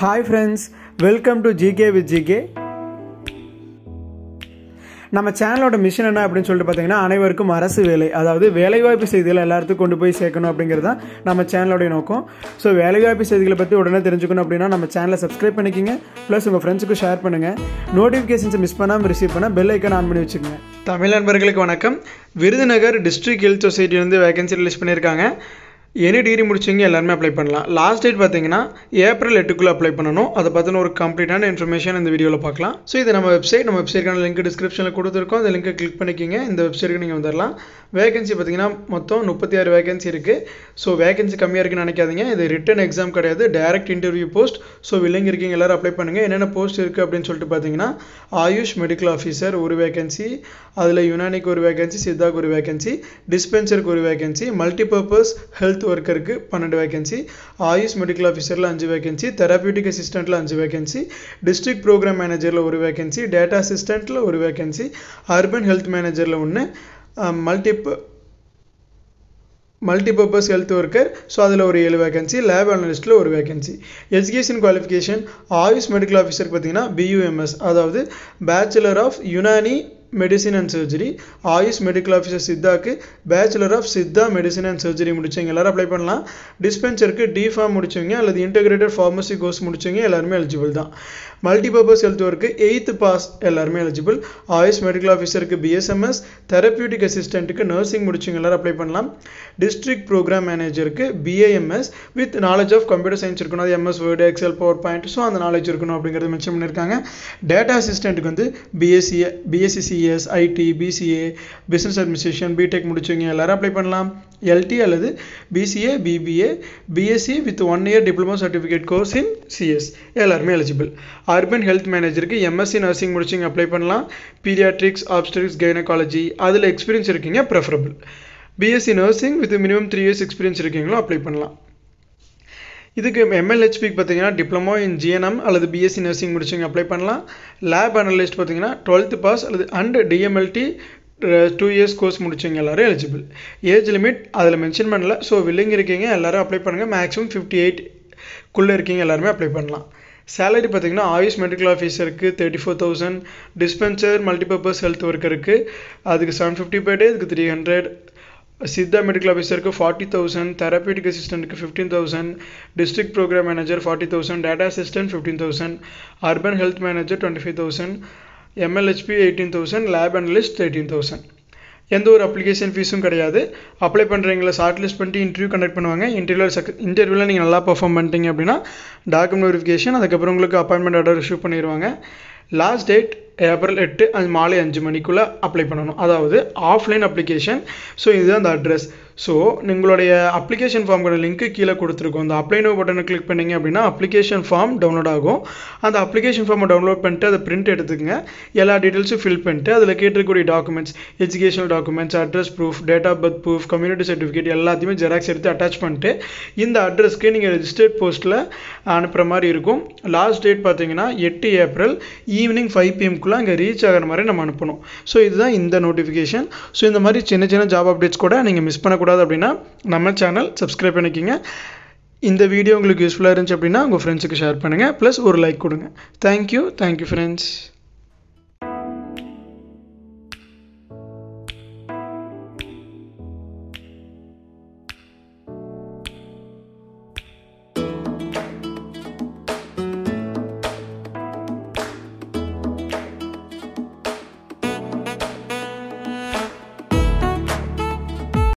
Hi friends, welcome to GK with GK. நம்ம சேனலோட mission என்ன அப்படின்னு சொல்லிட்டு பார்த்தீங்கன்னா அனைவருக்கும் அரசு வேலை, அதாவது வேலைவாய்ப்பு செய்திகளை எல்லாத்துக்கும் கொண்டு போய் சேர்க்கணும் அப்படிங்கிறது தான் நம்ம சேனலோடைய நோக்கம். ஸோ வேலைவாய்ப்பு செய்திகளை பற்றி உடனே தெரிஞ்சுக்கணும் அப்படின்னா நம்ம சேனலை சப்ஸ்கிரைப் பண்ணிக்கிங்க, ப்ளஸ் உங்கள் ஃப்ரெண்ட்ஸுக்கும் ஷேர் பண்ணுங்கள். நோட்டிஃபிகேஷன்ஸை மிஸ் பண்ணாமல் ரிசீவ் பண்ண பெல் ஐக்கான் ஆன் பண்ணி வச்சுக்கோங்க. தமிழ் நண்பர்களுக்கு வணக்கம். விருதுநகர் டிஸ்ட்ரிக்ட் ஹெல்த் சொசைட்டிலேருந்து வேகன்சி ரிலீஸ் பண்ணியிருக்காங்க. எனி டிகிரி முடிச்சவங்க எல்லாருமே அப்ளை பண்ணலாம். லாஸ்ட் டேட் பார்த்தீங்கன்னா ஏப்ரல் 8க்குள்ளே அப்ளை பண்ணணும். அதை பற்றின ஒரு கம்ப்ளீட்டான இன்ஃபர்மேஷன் இந்த வீடியோவில் பார்க்கலாம். ஸோ இது நம்ம வெப்சைட்கான லிங்க் டிஸ்கிரிப்ஷனில் கொடுத்துருக்கோம். அந்த லிங்கை கிளிக் பண்ணிக்கிங்க, இந்த வெப்சைட்டுக்கு நீங்கள் வந்துடலாம். வேகன்சி பார்த்தீங்கன்னா மொத்தம் 36 வேகன்சி இருக்குது. ஸோ வேகன்சி கம்மியாக இருக்குன்னு நினைக்காதீங்க. இது ரிட்டன் எக்ஸாம் கிடையாது, direct interview post. So willing இருக்கீங்க எல்லோரும் அப்ளை பண்ணுங்கள். என்னென்ன போஸ்ட் இருக்குது அப்படின்னு சொல்லிட்டு பார்த்தீங்கன்னா ஆயுஷ் மெடிக்கல் ஆஃபீஸர் ஒரு வேகன்சி, அதில் யுனானிக்கு ஒரு வேகன்சி, சித்தாக்கு ஒரு வேகன்சி, டிஸ்பென்சருக்கு ஒரு வேகன்சி, மல்டிபர்பஸ் ஹெல்த் ஒர்க்கருக்கு 12 வேகன்சி, ஆயுஷ் மெடிக்கல் ஆஃபீஸரில் 5 வேகன்சி, தெரபியூட்டிக் அசிஸ்டண்ட்டில் 5 வேகன்சி, டிஸ்ட்ரிக்ட் ப்ரோக்ராம் மேனேஜரில் ஒரு வேகன்சி, டேட்டா அசிஸ்டண்ட்டில் ஒரு வேகன்சி, அர்பன் ஹெல்த் மேனேஜரில் ஒன்று, மல்டிபர்பஸ் ஹெல்த் ஒர்க்கர், ஸோ அதில் ஒரு 7 வேகன்சி, லேப் அனலிஸ்ட்டில் ஒரு vacancy. Education qualification AYUSH medical ஆஃபீஸருக்கு பார்த்தீங்கன்னா BUMS, அதாவது bachelor of Unani medicine and surgery. AYUSH medical officer சித்தாக்கு bachelor of Siddha medicine and surgery முடிச்சவங்க எல்லாரும் அப்ளை பண்ணலாம். டிஸ்பென்சருக்கு டிஃபார்ம் முடிச்சவங்க அல்லது இன்டெகிரேட்டட் ஃபார்மசி கோர்ஸ் முடிச்சவங்க எல்லாருமே எலிஜிபிள் தான். Multipurpose health work 8th pass எல்லாருமே எலிஜிபிள். ஆயுஷ் மெடிக்கல் ஆஃபீஸருக்கு BSMS, தெரபியூட்டிக் அசிஸ்டண்ட்டுக்கு நர்சிங் முடிச்சவங்க எல்லாரும் அப்ளை பண்ணலாம். டிஸ்ட்ரிக்ட் ப்ரோக்ராம் மேனேஜருக்கு BIMS with knowledge of computer science இருக்கணும், அது MS word, excel, PowerPoint, so அந்த நாலேஜ் இருக்கணும் அப்படிங்கிறது மென்ஷன் பண்ணியிருக்காங்க. டேட்டா அசிஸ்டண்ட்டுக்கு வந்து BSc CS, IT, BCA, business administration, BTech முடிச்சவங்க எல்லாரும் அப்ளை பண்ணலாம். LT அல்லது BCA, BBA, BSc with 1 year diploma certificate course in CS எல்லாருமே எலிஜிபிள். அர்பன் ஹெல்த் மேனேஜருக்கு MSc நர்சிங் முடிச்சவங்க அப்ளை பண்ணலாம். பீடியாட்ரிக்ஸ், ஆப்ஸ்டெரிக்ஸ், கைனகாலஜி அதில் எக்ஸ்பீரியன்ஸ் இருக்கீங்க preferable. BSc nursing with minimum 3 years experience இருக்கீங்களோ அப்ளை பண்ணலாம். இதுக்கு MLHPக்கு பார்த்தீங்கன்னா டிப்ளமோ இன் GNM அல்லது BSc நர்சிங் முடிச்சவங்க அப்ளை பண்ணலாம். லேப் அனலிஸ்ட் பார்த்தீங்கன்னா 12th பாஸ் அல்லது DMLT 2 years கோர்ஸ் முடிச்சவங்க எல்லாரும் எலிஜிபிள். ஏஜ் லிமிட் அதில் மென்ஷன் பண்ணல. ஸோ வில்லிங் இருக்கீங்க எல்லாரும் அப்ளை பண்ணுங்கள். மேக்ஸிமம் 58க்குள்ளே இருக்கீங்க எல்லாருமே அப்ளை பண்ணலாம். சேலரி பார்த்தீங்கன்னா ஆயுஷ் மெடிக்கல் ஆஃபீஸருக்கு 34,000, டிஸ்பென்சர் மல்டிபர்பஸ் ஹெல்த் ஒர்க்கருக்கு அதுக்கு 750 per day, இதுக்கு 300, சித்தா மெடிக்கல் ஆஃபீஸருக்கு 40,000, தெரபியூட்டிக் அசிஸ்டண்ட்டுக்கு 15,000, district programme manager 40,000, data assistant 15,000, urban health manager 25,000, MLHP 18,000, lab analyst 13,000. எந்த ஒரு அப்ளிகேஷன் ஃபீஸும் கிடையாது. அப்ளை பண்ணுறவங்களை ஷார்ட் லிஸ்ட் பண்ணிட்டு இன்டர்வியூ கண்டக்ட் பண்ணுவாங்க. இன்டர்வியூவில் நீங்கள் நல்லா பர்ஃபார்ம் பண்ணிட்டீங்க அப்படின்னா டாக்குமெண்ட் வெரிஃபிகேஷன், அதுக்கப்புறம் உங்களுக்கு அப்பாயின்மெண்ட் ஆர்டர் இஷ்யூ பண்ணிடுவாங்க. லாஸ்ட் டேட் ஏப்ரல் 8 மாலை 5 மணிக்குள்ளே அப்ளை பண்ணணும், அதாவது ஆஃப்லைன் அப்ளிகேஷன். ஸோ இதுதான் அந்த அட்ரஸ். ஸோ உங்களுடைய அப்ளிகேஷன் ஃபார்முக்கான லிங்க்கு கீழே கொடுத்துருக்கோம். அந்த அப்ளை நோ பட்டனை கிளிக் பண்ணிங்க அப்படின்னா அப்ளிகேஷன் ஃபார்ம் டவுன்லோட் ஆகும். அந்த அப்ளிகேஷன் ஃபார்மை டவுன்லோட் பண்ணிட்டு அதை பிரிண்ட் எடுத்துக்கங்க. எல்லா டீட்டெயில்ஸும் ஃபில் பண்ணிட்டு அதில் கேட்டிருக்கக்கூடிய documents, educational documents, address proof, date of birth proof, community certificate எல்லாத்தையுமே ஜெராக்ஸ் எடுத்து அட்டாச் பண்ணிட்டு இந்த அட்ரஸ்க்கு நீங்கள் ரெஜிஸ்டர்ட் போஸ்ட்டில் அனுப்புகிற மாதிரி இருக்கும். லாஸ்ட் டேட் பார்த்தீங்கன்னா 8 ஏப்ரல் ஈவினிங் 5 PM அங்கே ரீச் ஆகிற மாதிரி நம்ம அனுப்பணும். ஸோ இதுதான் இந்த நோட்டிஃபிகேஷன். ஸோ இந்த மாதிரி சின்ன சின்ன ஜாப் அப்டேட்ஸ் கூட நீங்கள் மிஸ் பண்ணக்கூடாது அப்படின்னா நம்ம சேனல் சப்ஸ்கிரைப் பண்ணிக்கிங்க. இந்த வீடியோ உங்களுக்கு யூஸ்ஃபுல்லாக இருந்துச்சு அப்படின்னா உங்கள் ஃப்ரெண்ட்ஸுக்கு ஷேர் பண்ணுங்கள், ப்ளஸ் ஒரு லைக் கொடுங்க. Thank you friends.